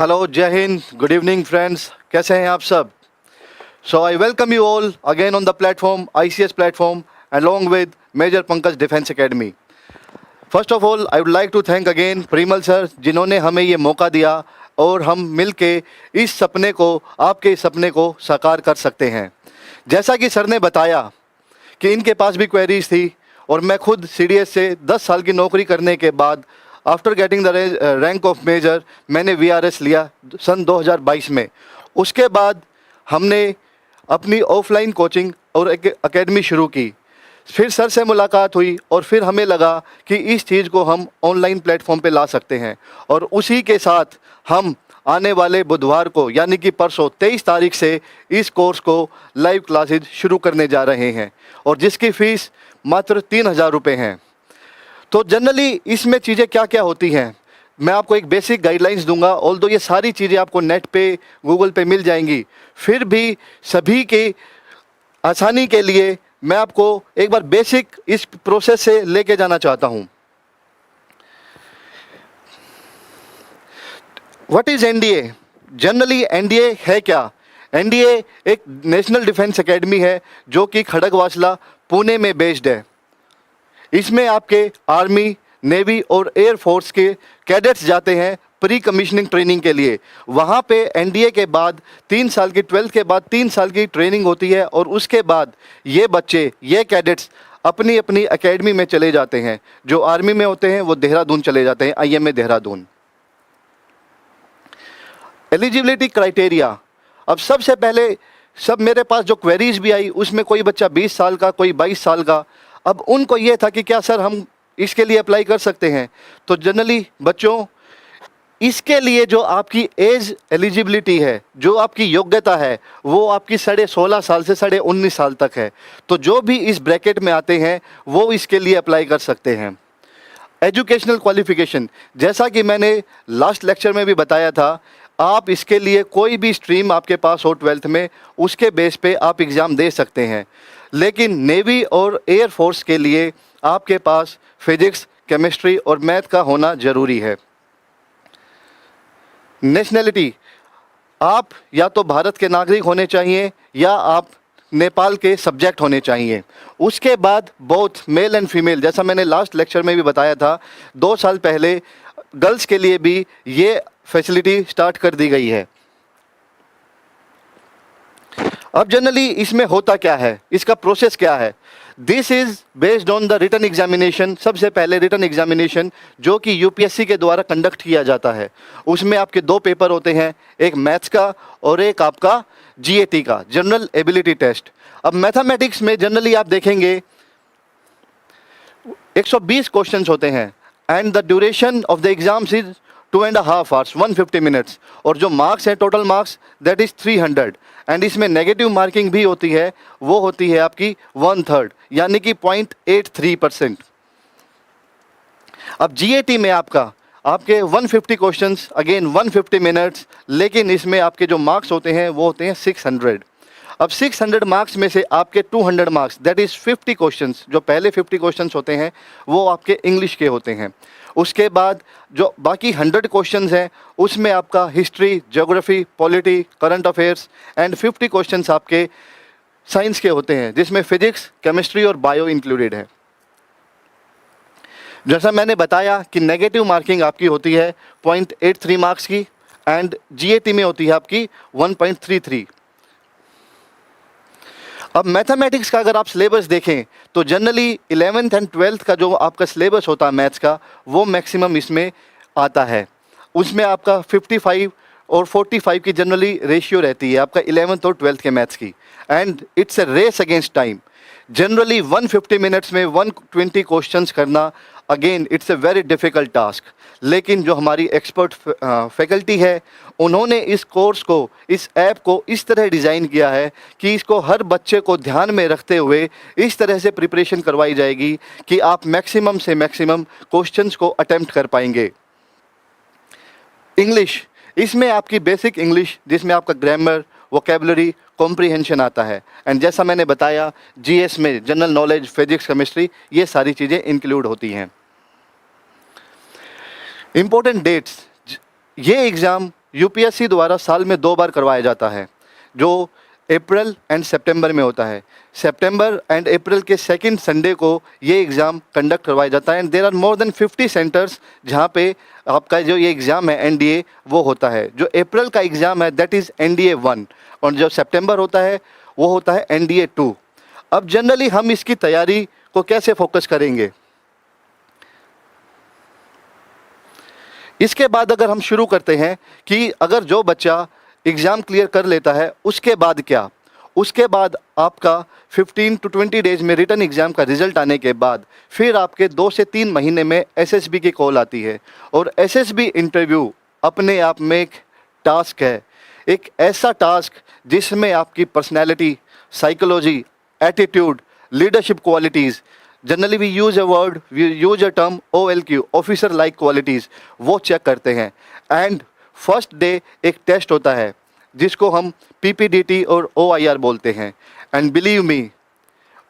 Hello, जय Hind, good evening friends, कैसे हैं आप सब? So I welcome you all again on the platform, ICS platform, along with Major Pankaj defence academy. First of all I would like to thank again Parimal sir, जिन्होंने हमें ये मौका दिया और हम मिलके इस सपने को, आपके इस सपने को साकार कर सकते हैं. जैसा कि सर ने बताया कि इनके पास भी क्वेरीज थी और मैं खुद CDS से 10 साल की नौकरी करने के बाद after getting the rank of major मैंने VRS लिया सन 2022 में. उसके बाद हमने अपनी ऑफलाइन कोचिंग और एकेडमी शुरू की. फिर सर से मुलाकात हुई और फिर हमें लगा कि इस चीज़ को हम ऑनलाइन प्लेटफॉर्म पे ला सकते हैं, और उसी के साथ हम आने वाले बुधवार को यानी कि परसों 23 तारीख से इस कोर्स को लाइव क्लासेज शुरू करने जा रहे हैं, और जिसकी फ़ीस मात्र 3,000 रुपये हैं. तो जनरली इसमें चीज़ें क्या क्या होती हैं, मैं आपको एक बेसिक गाइडलाइंस दूंगा. ऑल्दो ये सारी चीज़ें आपको नेट पे, गूगल पे मिल जाएंगी, फिर भी सभी के आसानी के लिए मैं आपको एक बार बेसिक इस प्रोसेस से लेके जाना चाहता हूँ. What is NDA? Generally NDA है क्या? NDA एक नेशनल डिफेंस एकेडमी है जो कि खड़गवासला, पुणे में बेस्ड है. इसमें आपके आर्मी, नेवी और एयर फोर्स के कैडेट्स जाते हैं प्री कमीशनिंग ट्रेनिंग के लिए. वहाँ पे NDA के बाद 3 साल की, 12th के बाद 3 साल की ट्रेनिंग होती है, और उसके बाद ये बच्चे, ये कैडेट्स अपनी अपनी एकेडमी में चले जाते हैं. जो आर्मी में होते हैं वो देहरादून चले जाते हैं, IMA देहरादून. Eligibility criteria. अब सबसे पहले मेरे पास जो क्वेरीज भी आई उसमें कोई बच्चा 20 साल का, कोई 22 साल का. अब उनको ये था कि क्या सर हम इसके लिए अप्लाई कर सकते हैं? तो जनरली बच्चों, इसके लिए जो आपकी एज एलिजिबिलिटी है, जो आपकी योग्यता है, वो आपकी 16.5 साल से 19.5 साल तक है. तो जो भी इस ब्रैकेट में आते हैं वो इसके लिए अप्लाई कर सकते हैं. एजुकेशनल क्वालिफिकेशन, जैसा कि मैंने लास्ट लेक्चर में भी बताया था, आप इसके लिए कोई भी स्ट्रीम आपके पास हो 12th में, उसके बेस पे आप एग्ज़ाम दे सकते हैं. लेकिन नेवी और एयर फोर्स के लिए आपके पास फिजिक्स, केमिस्ट्री और मैथ का होना ज़रूरी है. नेशनैलिटी, आप या तो भारत के नागरिक होने चाहिए या आप नेपाल के सब्जेक्ट होने चाहिए. उसके बाद बोथ मेल एंड फीमेल, जैसा मैंने लास्ट लेक्चर में भी बताया था, 2 साल पहले गर्ल्स के लिए भी ये फैसिलिटी स्टार्ट कर दी गई है. अब जनरली इसमें होता क्या है, इसका प्रोसेस क्या है? This is based on the written examination. सबसे पहले रिटन एग्जामिनेशन जो कि UPSC के द्वारा कंडक्ट किया जाता है. उसमें आपके 2 पेपर होते हैं, एक मैथ्स का और एक आपका GAT का, जनरल एबिलिटी टेस्ट. अब मैथमेटिक्स में जनरली आप देखेंगे 120 क्वेश्चंस होते हैं, and the duration of the exams is 2.5 hours, 150 minutes. और जो मार्क्स है, total marks, that is 300. And इसमें नेगेटिव मार्किंग भी होती है, वो होती है आपकी 1/3, यानी कि 0.83%. अब GAT में आपके 150 क्वेश्चंस, अगेन 150 मिनट्स, लेकिन इसमें आपके जो मार्क्स होते हैं वो होते हैं 600. अब 600 मार्क्स में से आपके 200 मार्क्स, दैट इज़ 50 क्वेश्चंस, जो पहले 50 क्वेश्चंस होते हैं वो आपके इंग्लिश के होते हैं. उसके बाद जो बाकी 100 क्वेश्चंस हैं उसमें आपका history, geography, polity, current affairs, and 50 questions आपके साइंस के होते हैं, जिसमें फिजिक्स, केमिस्ट्री और बायो इंक्लूडेड है. जैसा मैंने बताया कि नेगेटिव मार्किंग आपकी होती है 0.83 मार्क्स की, एंड GAT में होती है आपकी 1.33. अब मैथमेटिक्स का अगर आप सिलेबस देखें तो जनरली 11th एंड 12th का जो आपका सिलेबस होता है मैथ्स का, वो मैक्सिमम इसमें आता है. उसमें आपका 55 और 45 की जनरली रेशियो रहती है आपका 11th और 12th के मैथ्स की, and it's a race against time. Generally 150 minutes में 120 क्वेश्चंस करना, again it's a very difficult task. लेकिन जो हमारी एक्सपर्ट फैकल्टी है, उन्होंने इस कोर्स को, इस ऐप को इस तरह डिज़ाइन किया है कि इसको हर बच्चे को ध्यान में रखते हुए इस तरह से प्रिपरेशन करवाई जाएगी कि आप मैक्सिमम से मैक्सिमम क्वेश्चंस को अटेम्प्ट कर पाएंगे. इंग्लिश, इसमें आपकी बेसिक इंग्लिश, जिसमें आपका ग्रामर, वोकेबलरी, कॉम्प्रीहेंशन आता है, एंड जैसा मैंने बताया GS में जनरल नॉलेज, फिजिक्स, केमिस्ट्री, ये सारी चीज़ें इंक्लूड होती हैं. इम्पोर्टेंट डेट्स, ये एग्ज़ाम यूपीएससी द्वारा साल में 2 बार करवाया जाता है, जो अप्रैल एंड सितंबर में होता है। सितंबर एंड अप्रैल के सेकंड संडे को ये एग्ज़ाम कंडक्ट करवाया जाता है and there are more than 50 centres जहाँ पे आपका जो ये एग्ज़ाम है एनडीए वो होता है। जो अप्रैल का एग्ज़ाम है दैट इज़ एनडीए 1 और जो सितंबर होता है वो होता है एनडीए 2। अब जनरली हम इसकी तैयारी को कैसे फोकस करेंगे, इसके बाद अगर हम शुरू करते हैं कि अगर जो बच्चा एग्ज़ाम क्लियर कर लेता है उसके बाद क्या, उसके बाद आपका 15 to 20 डेज में रिटन एग्ज़ाम का रिज़ल्ट आने के बाद फिर आपके 2 से 3 महीने में एसएसबी की कॉल आती है। और एसएसबी इंटरव्यू अपने आप में एक टास्क है, एक ऐसा टास्क जिसमें आपकी personality, psychology, attitude, leadership qualities, generally we use a term OLQ, officer like qualities, वो चेक करते हैं। एंड फर्स्ट डे एक टेस्ट होता है जिसको हम PPDT और OIR बोलते हैं। एंड बिलीव मी,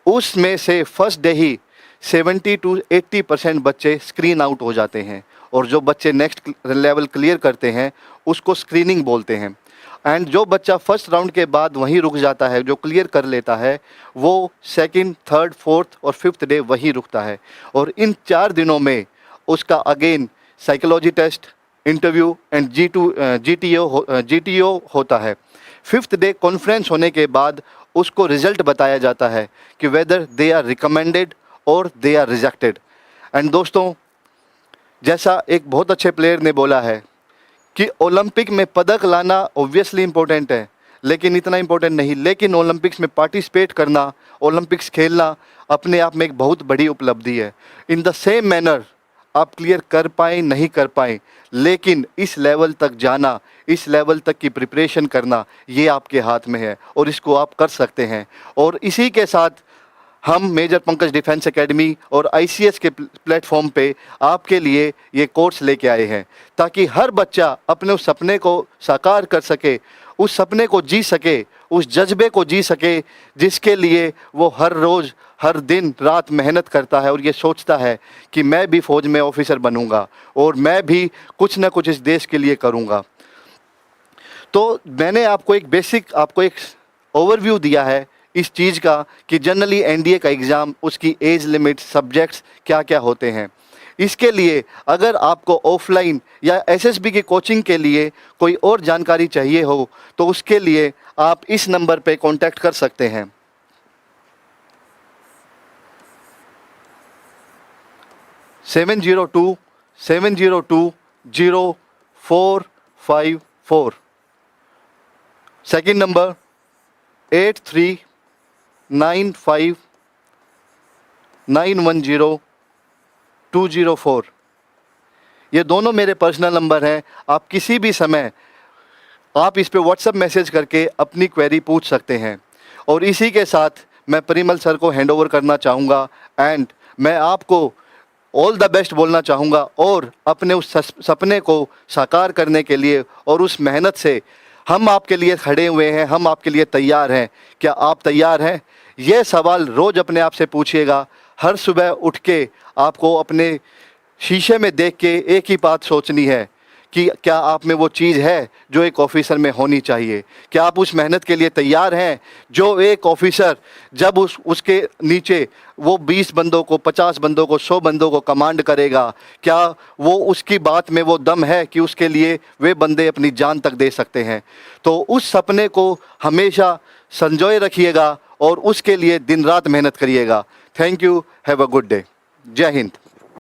उसमें से फर्स्ट डे ही 70 to 80% बच्चे स्क्रीन आउट हो जाते हैं और जो बच्चे नेक्स्ट लेवल क्लियर करते हैं उसको स्क्रीनिंग बोलते हैं। एंड जो बच्चा फर्स्ट राउंड के बाद वहीं रुक जाता है, जो क्लियर कर लेता है, वो सेकंड, थर्ड, फोर्थ और फिफ्थ डे वहीं रुकता है। और इन 4 दिनों में उसका again psychology test, interview and GTO होता है। फिफ्थ डे कॉन्फ्रेंस होने के बाद उसको रिज़ल्ट बताया जाता है कि वेदर दे आर रिकमेंडेड और दे आर रिजेक्टेड। एंड दोस्तों, जैसा एक बहुत अच्छे प्लेयर ने बोला है कि ओलंपिक में पदक लाना ऑब्वियसली इम्पोर्टेंट है लेकिन इतना इम्पोर्टेंट नहीं, लेकिन ओलंपिक्स में पार्टिसिपेट करना, ओलंपिक्स खेलना अपने आप में एक बहुत बड़ी उपलब्धि है। इन द सेम मैनर आप क्लियर कर पाएँ नहीं कर पाएँ, लेकिन इस लेवल तक जाना, इस लेवल तक की प्रिपरेशन करना, ये आपके हाथ में है और इसको आप कर सकते हैं। और इसी के साथ हम मेजर पंकज डिफेंस एकेडमी और ICS के प्लेटफॉर्म पे आपके लिए ये कोर्स लेके आए हैं ताकि हर बच्चा अपने उस सपने को साकार कर सके, उस सपने को जी सके, उस जज्बे को जी सके जिसके लिए वो हर रोज़, हर दिन रात मेहनत करता है और ये सोचता है कि मैं भी फ़ौज में ऑफिसर बनूंगा और मैं भी कुछ ना कुछ इस देश के लिए करूंगा। तो मैंने आपको एक ओवरव्यू दिया है इस चीज़ का कि जनरली एनडीए का एग्ज़ाम, उसकी एज लिमिट, सब्जेक्ट्स क्या क्या होते हैं। इसके लिए अगर आपको ऑफलाइन या एसएसबी की कोचिंग के लिए कोई और जानकारी चाहिए हो तो उसके लिए आप इस नंबर पे कांटेक्ट कर सकते हैं। 702-702-0454। Second number 8395910204। ये दोनों मेरे पर्सनल नंबर हैं। आप किसी भी समय आप इस पे व्हाट्सएप मैसेज करके अपनी क्वेरी पूछ सकते हैं। और इसी के साथ मैं परिमल सर को हैंडओवर करना चाहूँगा एंड मैं आपको ऑल द बेस्ट बोलना चाहूँगा और अपने उस सपने को साकार करने के लिए और उस मेहनत से हम आपके लिए खड़े हुए हैं, हम आपके लिए तैयार हैं। क्या आप तैयार हैं? ये सवाल रोज़ अपने आप से पूछिएगा। हर सुबह उठ के आपको अपने शीशे में देख के एक ही बात सोचनी है कि क्या आप में वो चीज़ है जो एक ऑफिसर में होनी चाहिए। क्या आप उस मेहनत के लिए तैयार हैं जो एक ऑफिसर जब उसके नीचे वो 20 बंदों को, 50 बंदों को, 100 बंदों को कमांड करेगा, क्या वो उसकी बात में वो दम है कि उसके लिए वे बंदे अपनी जान तक दे सकते हैं। तो उस सपने को हमेशा संजोए रखिएगा और उसके लिए दिन रात मेहनत करिएगा। Thank you, have a good day. जय हिंद।